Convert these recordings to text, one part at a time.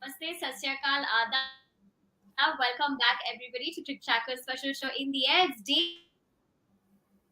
Namaste, Sat Shri Akal, Adab. Welcome back, everybody, to Trick Tracker's special show in the air. It's day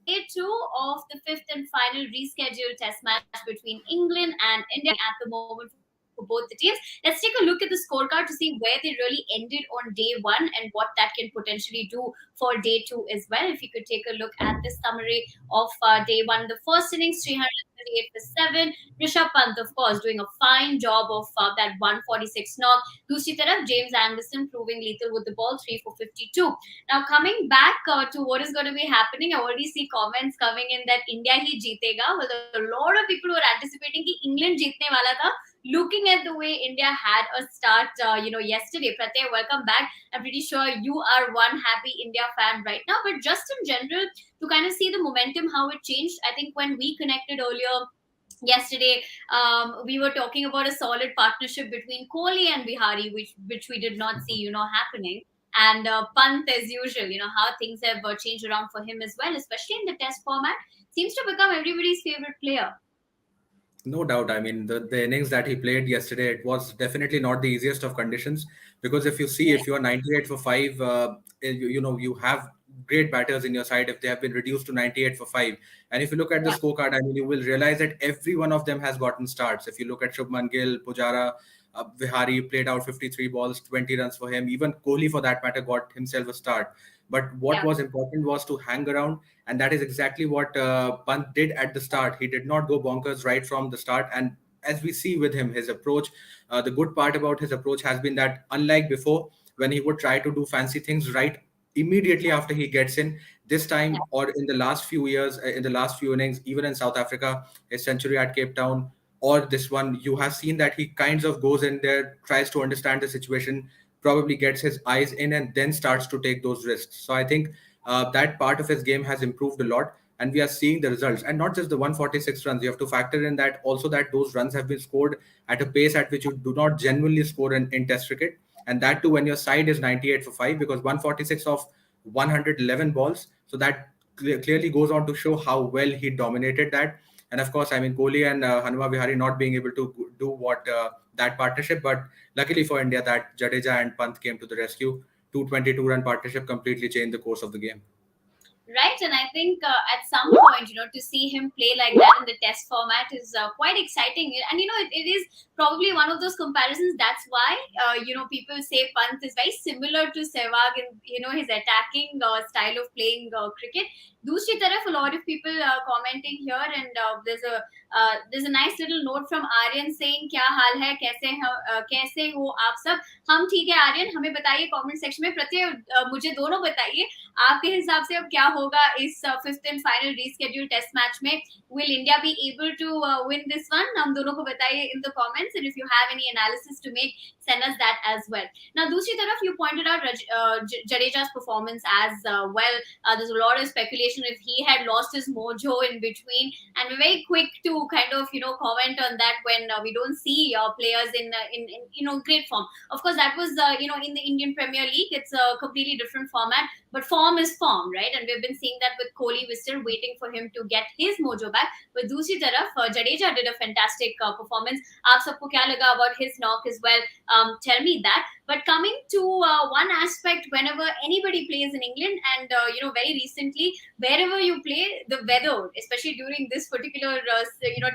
2 of the fifth and final rescheduled test match between England and India at the moment for both the teams. Let's take a look at the scorecard to see where they really ended on day 1 and what that can potentially do for day 2 as well. If you could take a look at the summary of day 1, the first innings, 338 for 7. Rishabh Pant, of course, doing a fine job of that 146 knock. दूसरी तरफ James Anderson proving lethal with the ball, 3 for 52. Now coming back to what is going to be happening, I already see comments coming in that India ही जीतेगा. Well, a lot of people were anticipating कि England जीतने वाला था. Looking at the way India had a start, yesterday. Pratyay, welcome back. I'm pretty sure you are one happy India fan right now. But just in general, to kind of see the momentum, how it changed, I think when we connected earlier yesterday, we were talking about a solid partnership between Kohli and Bihari, which we did not see, happening. And Pant, as usual, how things have changed around for him as well, especially in the Test format, seems to become everybody's favorite player. No doubt. I mean, the innings that he played yesterday, it was definitely not the easiest of conditions because if you see, if you are 98 for 5, you have great batters in your side if they have been reduced to 98 for 5. And if you look at the Yeah, scorecard, I mean, you will realize that every one of them has gotten starts. If you look at Shubman Gill, Pujara, Vihari played out 53 balls, 20 runs for him. Even Kohli, for that matter, got himself a start. But what yeah, was important was to hang around, and that is exactly what Pant did at the start. He did not go bonkers right from the start, and as we see with him, his approach, the good part about his approach has been that unlike before, when he would try to do fancy things right immediately after he gets in, this yeah, time or in the last few years, in the last few innings, even in South Africa, his century at Cape Town, or this one, you have seen that he kinds of goes in there, tries to understand the situation, probably gets his eyes in, and then starts to take those risks. So I think that part of his game has improved a lot, and we are seeing the results. And not just the 146 runs, you have to factor in that also that those runs have been scored at a pace at which you do not genuinely score in Test cricket, and that too when your side is 98 for 5, because 146 of 111 balls. So that clearly goes on to show how well he dominated that. And of course, I mean, Kohli and Hanuma Vihari not being able to do what that partnership, but luckily for India, that Jadeja and Pant came to the rescue. 222-run partnership completely changed the course of the game. right. And I think at some point, to see him play like that in the Test format is quite exciting. And it is probably one of those comparisons. That's why people say Pant is very similar to Sehwag in his attacking style of playing cricket. दूसरी तरफ, a lot of people commenting here, and there's a nice little note from Aryan saying क्या हाल है, कैसे हो आप सब. हम ठीक है आर्यन, हमें बताइए कमेंट सेक्शन में. प्रत्यय मुझे दोनों बताइए आपके हिसाब से अब क्या होगा इस fifth and final reschedule test match में. Will India be able to win this one? हम दोनों को बताइए in the comments, and if you have any analysis to make, send us that as well. Now, दूसरी तरफ, you pointed out Jadeja's performance as well. There's a lot of speculation if he had lost his mojo in between, and we're very quick to kind of comment on that when we don't see players in great form. Of course, that was in the Indian Premier League. It's a completely different format, but form is form, right? And we've been seeing that with Kohli. We're still waiting for him to get his mojo back. But दूसरी तरफ, Jadeja did a fantastic performance. आप सबको क्या लगा about his knock as well? Tell me that. But coming to one aspect, whenever anybody plays in England, and very recently, wherever you play, the weather, especially during this particular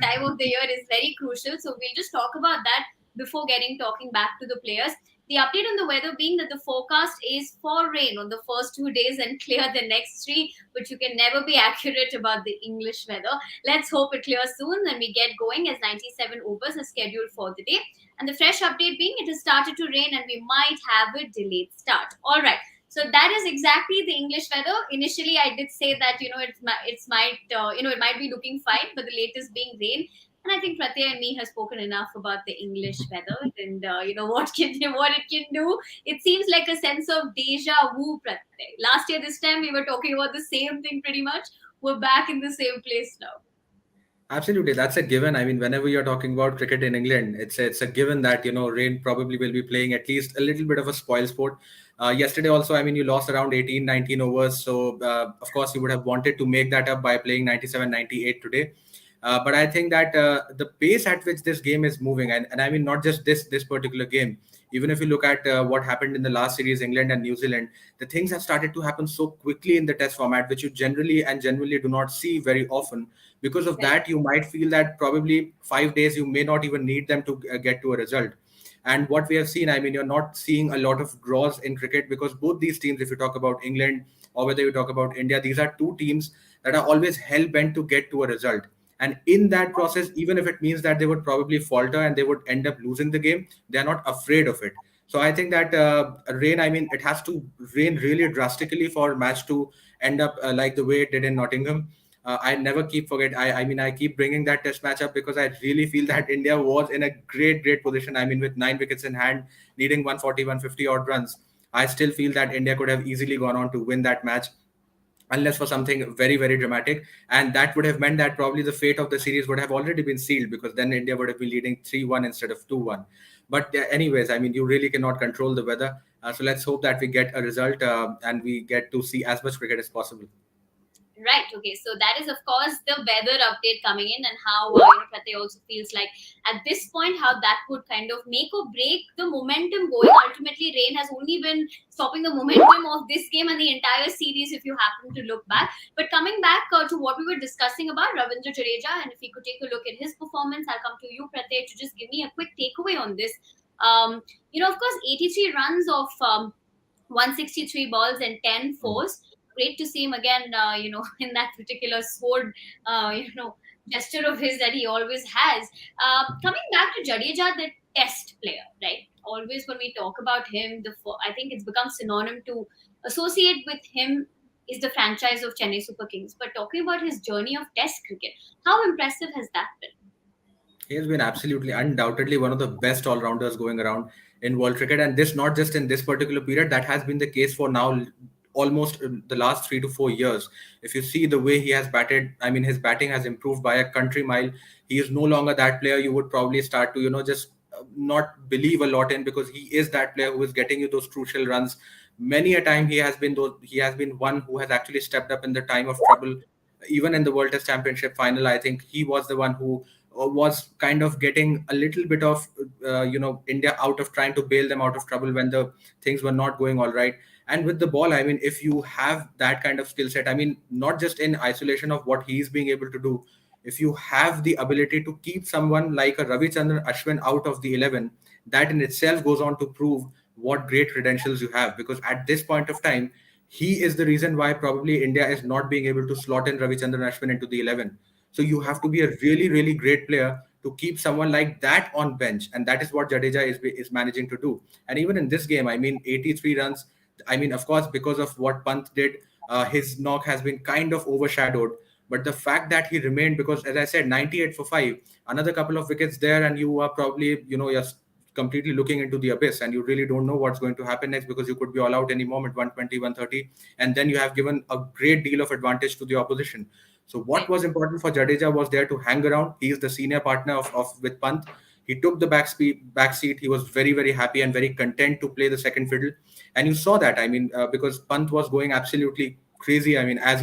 time of the year, is very crucial. So we'll just talk about that before talking back to the players. The update on the weather being that the forecast is for rain on the first 2 days and clear the next three, but you can never be accurate about the English weather. Let's hope it clears soon and we get going, as 97 overs are scheduled for the day. And the fresh update being it has started to rain and we might have a delayed start. All right. So that is exactly the English weather. Initially, I did say that it might be looking fine, but the latest being rain. And I think Pratyay and me has spoken enough about the English weather and what it can do. It seems like a sense of deja vu, Pratyay. Last year, this time we were talking about the same thing pretty much. We're back in the same place now. Absolutely, that's a given. I mean, whenever you're talking about cricket in England, it's a given that rain probably will be playing at least a little bit of a spoil sport. Yesterday also, I mean, you lost around 18, 19 overs, so of course you would have wanted to make that up by playing 97, 98 today. But I think that the pace at which this game is moving, and I mean not just this particular game, even if you look at what happened in the last series, England and New Zealand, the things have started to happen so quickly in the test format, which you generally and genuinely do not see very often. Because of Right. that, you might feel that probably 5 days you may not even need them to get to a result. And what we have seen, I mean, you're not seeing a lot of draws in cricket because both these teams, if you talk about England or whether you talk about India, these are two teams that are always hell bent to get to a result. And in that process, even if it means that they would probably falter and they would end up losing the game, they are not afraid of it. So I think that rain, I mean, it has to rain really drastically for a match to end up like the way it did in Nottingham. I never keep forget. I mean, I keep bringing that test match up because I really feel that India was in a great position. I mean, with 9 wickets in hand, needing 140, 150 odd runs, I still feel that India could have easily gone on to win that match unless for something very dramatic, and that would have meant that probably the fate of the series would have already been sealed because then India would have been leading 3-1 instead of 2-1. But anyways, I mean, you really cannot control the weather, so let's hope that we get a result and we get to see as much cricket as possible. Right. Okay. So that is, of course, the weather update coming in, and how Pratay also feels like at this point how that would kind of make or break the momentum going. Ultimately, rain has only been stopping the momentum of this game and the entire series, if you happen to look back. But coming back to what we were discussing about Ravindra Jadeja, and if we could take a look at his performance, I'll come to you, Pratay, to just give me a quick takeaway on this. Of course, 83 runs of 163 balls and 10 fours. Great to see him again, in that particular sword, gesture of his that he always has. Coming back to Jadeja, the test player, right? Always when we talk about him, I think it's become synonym to associate with him is the franchise of Chennai Super Kings. But talking about his journey of test cricket, how impressive has that been? He has been absolutely, undoubtedly one of the best all rounders going around in world cricket. And this, not just in this particular period, that has been the case for now almost the last 3 to 4 years. If you see the way he has batted, I mean, his batting has improved by a country mile. He is no longer that player you would probably start to, just not believe a lot in, because he is that player who is getting you those crucial runs. Many a time he has been one who has actually stepped up in the time of trouble. Even in the World Test Championship final, I think he was the one who was kind of getting a little bit of India out of trying to bail them out of trouble when the things were not going all right. And with the ball, I mean, if you have that kind of skill set, I mean, not just in isolation of what he's being able to do, if you have the ability to keep someone like a Ravichandran Ashwin out of the 11, that in itself goes on to prove what great credentials you have. Because at this point of time, he is the reason why probably India is not being able to slot in Ravichandran Ashwin into the 11. So you have to be a really great player to keep someone like that on bench, and that is what Jadeja is managing to do. And even in this game, I mean, 83 runs. I mean, of course, because of what Pant did, his knock has been kind of overshadowed. But the fact that he remained, because as I said, 98 for 5, another couple of wickets there, and you are probably, you're completely looking into the abyss, and you really don't know what's going to happen next, because you could be all out any moment, 120, 130, and then you have given a great deal of advantage to the opposition. So what Right. was important for Jadeja was there to hang around. He is the senior partner of with Pant. He took the back seat. He was very happy and very content to play the second fiddle, and you saw that. I mean, because Pant was going absolutely crazy. I mean, as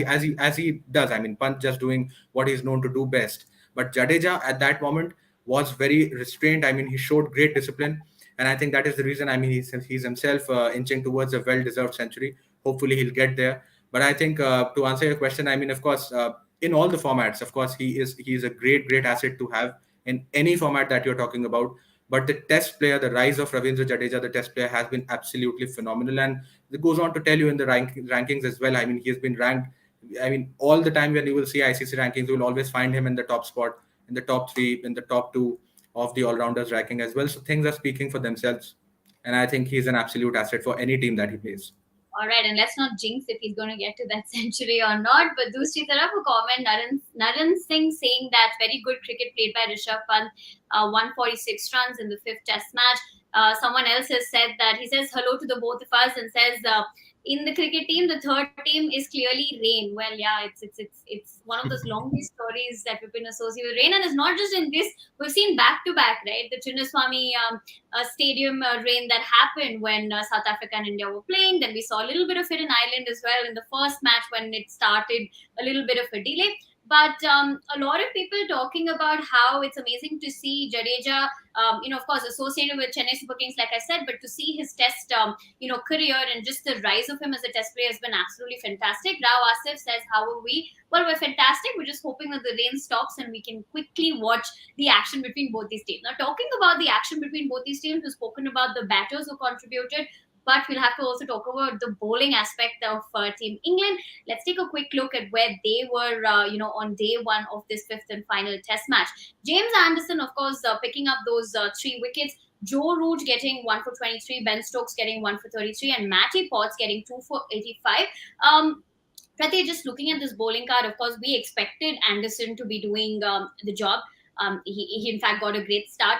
he does. I mean, Pant just doing what he's known to do best. But Jadeja at that moment was very restrained. I mean, he showed great discipline, and I think that is the reason. I mean, he's himself inching towards a well-deserved century. Hopefully, he'll get there. But I think to answer your question, I mean, of course, in all the formats, of course, he is a great asset to have in any format that you're talking about. But the test player, the rise of Ravindra Jadeja, the test player, has been absolutely phenomenal, and it goes on to tell you in the rankings as well. I mean, he has been ranked. I mean, all the time when you will see ICC rankings, you will always find him in the top spot, in the top three, in the top two of the all-rounders ranking as well. So things are speaking for themselves, and I think he's an absolute asset for any team that he plays. All right, and let's not jinx if he's going to get to that century or not. But दूसरी तरफ a comment, Naran Singh saying that very good cricket played by Rishabh Pant, 146 runs in the fifth Test match. Someone else has said that he says hello to the both of us and says in the cricket team, the third team is clearly rain. Well, yeah, it's one of those longest stories that we've been associated with rain, and it's not just in this. We've seen back to back, right? The Chinnaswamy stadium rain that happened when South Africa and India were playing. Then we saw a little bit of it in Ireland as well in the first match when it started a little bit of a delay. But a lot of people talking about how it's amazing to see Jadeja, of course, associated with Chennai Super Kings, like I said, but to see his test, career and just the rise of him as a test player has been absolutely fantastic. Rao Asif says, "How are we?" Well, we're fantastic. We're just hoping that the rain stops and we can quickly watch the action between both these teams. Now, talking about the action between both these teams, we've spoken about the batters who contributed, but we'll have to also talk about the bowling aspect of Team England. Let's take a quick look at where they were, on day one of this fifth and final test match. James Anderson, of course, picking up those 3 wickets. Joe Root getting 1 for 23, Ben Stokes getting 1 for 33, and Matty Potts getting 2 for 85. Pratik, just looking at this bowling card, of course, we expected Anderson to be doing the job. He, in fact, got a great start.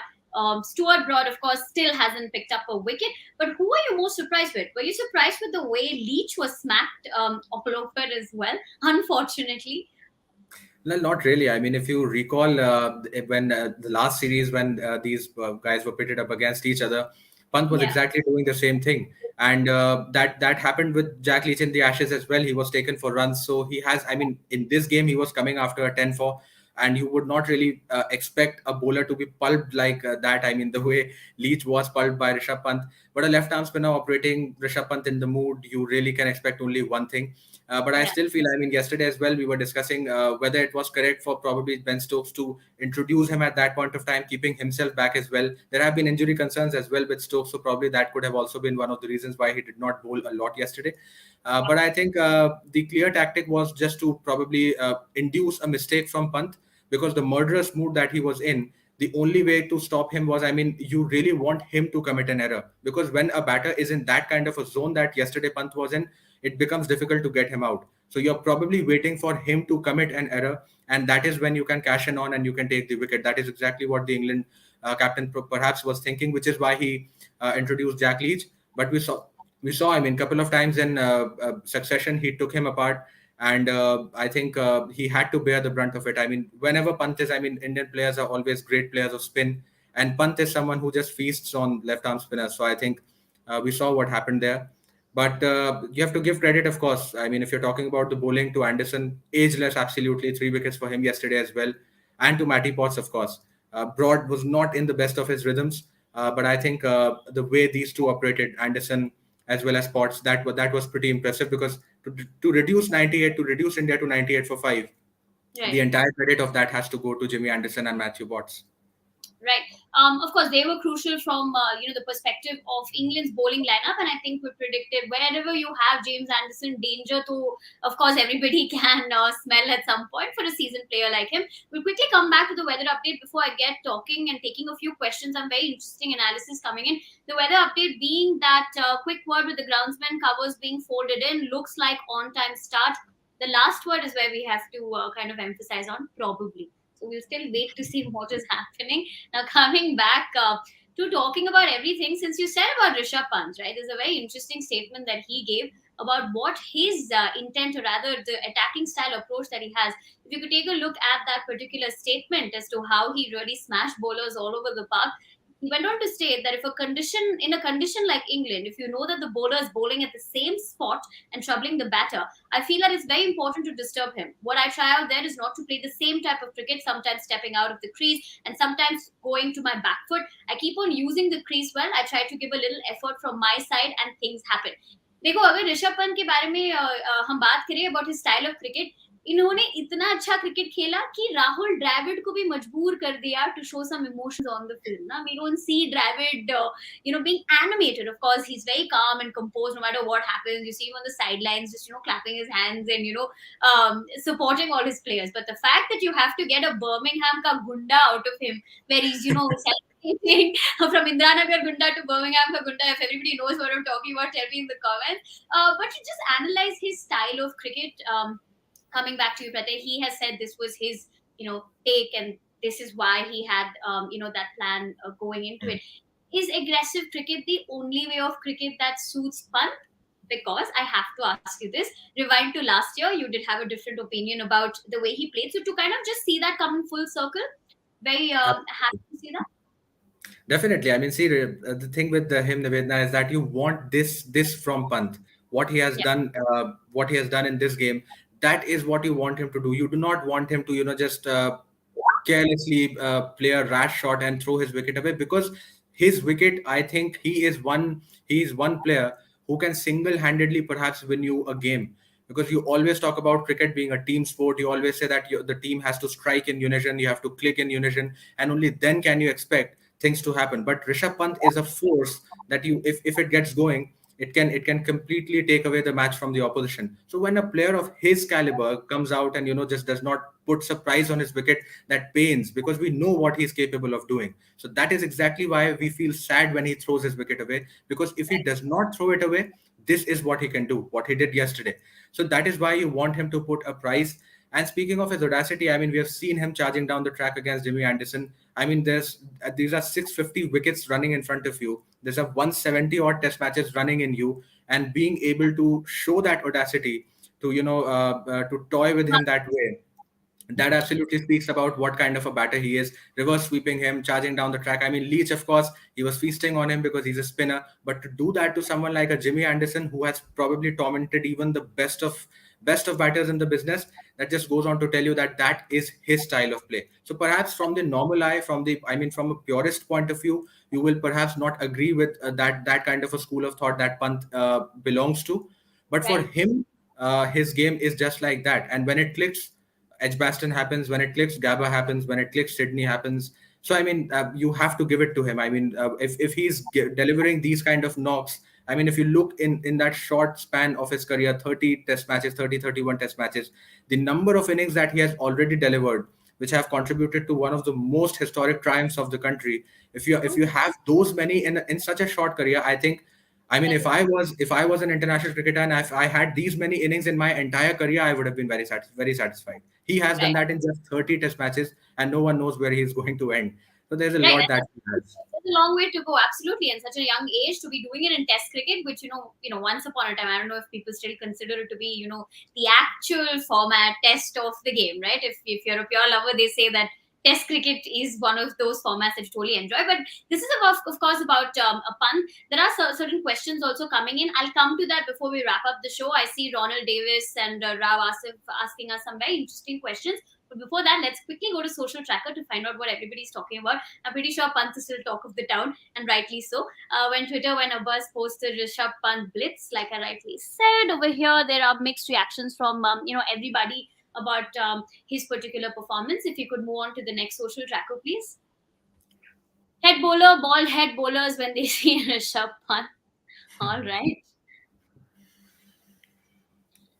Stuart Broad, of course, still hasn't picked up a wicket. But who are you most surprised with? Were you surprised with the way Leach was smacked all over as well, unfortunately? No, not really. I mean, if you recall, when the last series, when these guys were pitted up against each other, Pant was Yeah, exactly doing the same thing, and that happened with Jack Leach in the Ashes as well. He was taken for runs, so he has. I mean, in this game, he was coming after a 10 for, and you would not really expect a bowler to be pulped like that. I mean, the way Leach was pulped by Rishabh Pant, but a left-arm spinner operating Rishabh Pant in the mood, you really can expect only one thing. But I yeah, still feel, I mean, yesterday as well, we were discussing whether it was correct for probably Ben Stokes to introduce him at that point of time, keeping himself back as well. There have been injury concerns as well with Stokes, so probably that could have also been one of the reasons why he did not bowl a lot yesterday. But I think the clear tactic was just to probably induce a mistake from Pant, because the murderous mood that he was in, the only way to stop him was, I mean, you really want him to commit an error, because when a batter is in that kind of a zone that yesterday Pant was in, it becomes difficult to get him out. So you're probably waiting for him to commit an error, and that is when you can cash in on and you can take the wicket. That is exactly what the England captain perhaps was thinking, which is why he introduced Jack Leach. But we saw, I mean, couple of times in succession, he took him apart, and I think he had to bear the brunt of it. I mean, whenever Pant is, I mean, Indian players are always great players of spin, and Pant is someone who just feasts on left arm spinners. So I think we saw what happened there. But you have to give credit, of course. I mean, if you're talking about the bowling to Anderson, ageless, absolutely, 3 wickets for him yesterday as well, and to Matty Potts, of course. Broad was not in the best of his rhythms, but I think the way these two operated, Anderson as well as Potts, that was pretty impressive, because to reduce 98, to reduce India to 98 for 5, the right. entire credit of that has to go to Jimmy Anderson and Matthew Potts. Right. Of course, they were crucial from the perspective of England's bowling lineup, and I think we predicted wherever you have James Anderson, danger to, of course, everybody can smell at some point for a seasoned player like him. We'll quickly come back to the weather update before I get talking and taking a few questions. Some very interesting analysis coming in. The weather update being that quick word with the groundsman covers being folded in, looks like on time start. The last word is where we have to kind of emphasize on probably. So we'll still wait to see what is happening. Now, coming back to talking about everything, since you said about Rishabh Pant, right? There's a very interesting statement that he gave about what his intent, or rather the attacking style approach that he has. If you could take a look at that particular statement as to how he really smashed bowlers all over the park, he went on to state that if in a condition like England, if you know that the bowler is bowling at the same spot and troubling the batter, I feel that it's very important to disturb him. What I try out there is not to play the same type of cricket, sometimes stepping out of the crease and sometimes going to my back foot. I keep on using the crease well. I try to give a little effort from my side and things happen. देखो अगर ऋषभ पंत के बारे में हम बात करें about his style of cricket, इन्होंने इतना अच्छा क्रिकेट खेला कि राहुल द्रविड़ को भी मजबूर कर दिया to show some emotions on the field ना. We don't see Dravid being animated. Of course, he's very calm and composed no matter what happens. You see him on the sidelines just clapping his hands and supporting all his players. But the fact that you have to get a Birmingham ka gunda out of him, where he's celebrating from Indranagar gunda to Birmingham ka gunda, if everybody knows what I'm talking about, tell me in the comments. But you just analyze his style of cricket. Coming back to you, Pratik, he has said this was his, take, and this is why he had, that plan going into it. Is aggressive cricket the only way of cricket that suits Pant? Because I have to ask you this. Rewind to last year, you did have a different opinion about the way he played. So to kind of just see that come in full circle, very happy to see that. Definitely. I mean, see, the thing with him, Nivedna, is that you want this from Pant. What he has Yeah, done, what he has done in this game, that is what you want him to do. You do not want him to, just carelessly play a rash shot and throw his wicket away, because his wicket, I think he is one player who can single-handedly perhaps win you a game. Because you always talk about cricket being a team sport, you always say that the team has to strike in unison, you have to click in unison, and only then can you expect things to happen. But Rishabh Pant is a force that if it gets going, it can completely take away the match from the opposition. So when a player of his caliber comes out and just does not put surprise on his wicket, that pains, because we know what he's capable of doing. So that is exactly why we feel sad when he throws his wicket away, because if he does not throw it away, this is what he can do, what he did yesterday. So that is why you want him to put a price. And speaking of his audacity, I mean, we have seen him charging down the track against Jimmy Anderson. I mean, these are 650 wickets running in front of you. There's a 170 odd test matches running in you, and being able to show that audacity to to toy with him that way, that absolutely speaks about what kind of a batter he is. Reverse sweeping him, charging down the track. I mean, Leach, of course, he was feasting on him because he's a spinner. But to do that to someone like a Jimmy Anderson, who has probably tormented even the best of batters in the business, that just goes on to tell you that that is his style of play. So perhaps from the normal eye, from a purist point of view, you will perhaps not agree with that kind of a school of thought that Pant belongs to. But for Right. him, his game is just like that. And when it clicks, Edgbaston happens. When it clicks, Gabba happens. When it clicks, Sydney happens. So I mean, you have to give it to him. I mean, if he's delivering these kind of knocks, I mean, if you look in that short span of his career, 30 test matches, 31 test matches, the number of innings that he has already delivered, which have contributed to one of the most historic triumphs of the country. If you have those many in such a short career, I think, I mean, if I was an international cricketer and if I had these many innings in my entire career, I would have been very satisfied. He has done Right. that in just 30 test matches, and no one knows where he is going to end. So there's a Right. lot that he has. It's a long way to go, absolutely, in such a young age to be doing it in Test cricket, which once upon a time, I don't know if people still consider it to be, the actual format Test of the game, right? If you're a pure lover, they say that Test cricket is one of those formats that you totally enjoy. But this is of course about a Pant. There are certain questions also coming in. I'll come to that before we wrap up the show. I see Ronald Davis and Rav Asif asking us some very interesting questions. But before that, let's quickly go to Social Tracker to find out what everybody's talking about. I'm pretty sure Pant is still talk of the town, and rightly so. When Abbas posted Rishabh Pant blitz, like I rightly said, over here there are mixed reactions from everybody about his particular performance. If you could move on to the next Social Tracker, please. Head bowler, ball head bowlers when they see Rishabh Pant. All right.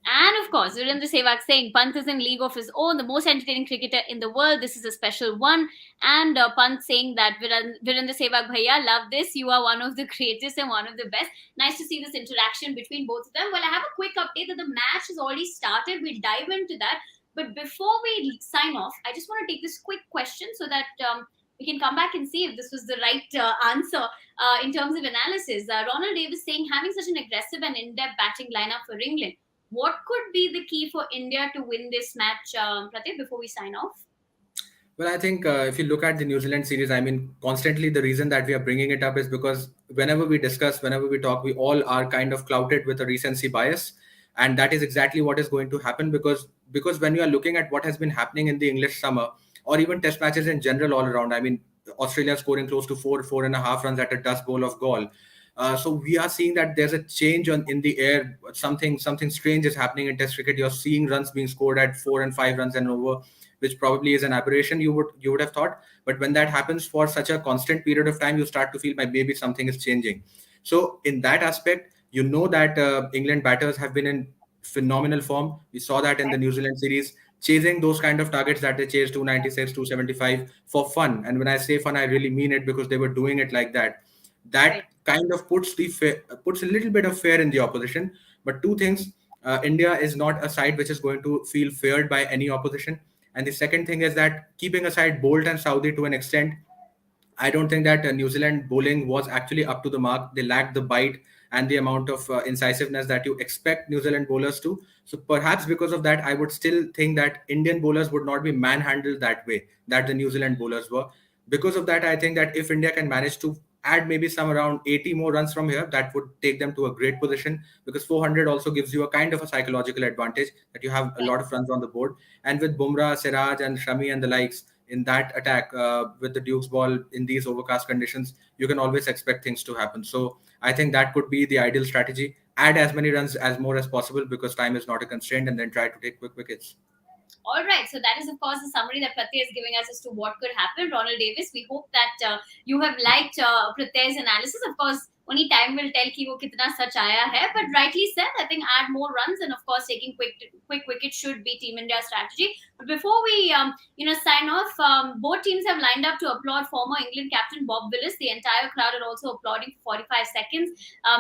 And of course, Virendra Sehwag saying Pant is in league of his own, the most entertaining cricketer in the world. This is a special one. And Pant saying that Virendra Sehwag Bhaiya, love this. You are one of the greatest and one of the best. Nice to see this interaction between both of them. Well, I have a quick update that the match has already started. We'll dive into that. But before we sign off, I just want to take this quick question so that we can come back and see if this was the right answer in terms of analysis. Ronald Davis saying having such an aggressive and in-depth batting lineup for England, what could be the key for India to win this match, Pratik, before we sign off? Well, I think if you look at the New Zealand series, I mean, constantly the reason that we are bringing it up is because whenever we discuss, whenever we talk, we all are kind of clouded with a recency bias, and that is exactly what is going to happen, because when you are looking at what has been happening in the English summer, or even Test matches in general all around, I mean, Australia scoring close to 4.5 runs at a dust bowl of Gaul. So we are seeing that there's a change in the air. Something strange is happening in Test cricket. You're seeing runs being scored at 4 and 5 runs and over, which probably is an aberration. You would have thought, but when that happens for such a constant period of time, you start to feel like maybe something is changing. So in that aspect, you know that England batters have been in phenomenal form. We saw that in the New Zealand series, chasing those kind of targets that they chased 296, 275 for fun. And when I say fun, I really mean it, because they were doing it like that. Right. That kind of puts a little bit of fear in the opposition. But two things: India is not a side which is going to feel feared by any opposition. And the second thing is that, keeping aside Bolt and Saudi to an extent, I don't think that New Zealand bowling was actually up to the mark. They lacked the bite and the amount of incisiveness that you expect New Zealand bowlers to. So perhaps because of that, I would still think that Indian bowlers would not be manhandled that way that the New Zealand bowlers were. Because of that, I think that if India can manage to add maybe some around 80 more runs from here, that would take them to a great position, because 400 also gives you a kind of a psychological advantage that you have a Right. lot of runs on the board. And with Bumrah, Siraj, and Shami and the likes in that attack, with the Duke's ball in these overcast conditions, you can always expect things to happen. So I think that could be the ideal strategy. Add as many runs as more as possible because time is not a constraint, and then try to take quick wickets. All right, so that is, of course, the summary that Pratyay is giving us as to what could happen. Ronald Davis, we hope that you have liked Pratyay's analysis. Of course, only time will tell कि वो कितना सच आया है, but rightly said. I think add more runs and of course taking quick wickets should be Team India's strategy. But before we sign off, both teams have lined up to applaud former England captain Bob Willis. The entire crowd are also applauding for 45 seconds.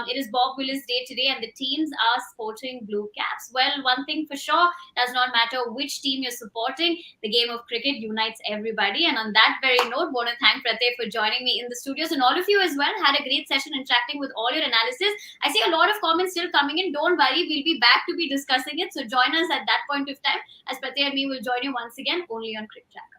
It is Bob Willis' day today, and the teams are sporting blue caps. Well, one thing for sure, does not matter which team you're supporting, the game of cricket unites everybody. And on that very note, want to thank Pratyay for joining me in the studios, and all of you as well. Had a great session interacting with all your analysis. I see a lot of comments still coming in. Don't worry, we'll be back to be discussing it. So join us at that point of time, as Pratyay and me will join you once again only on Cricket Track.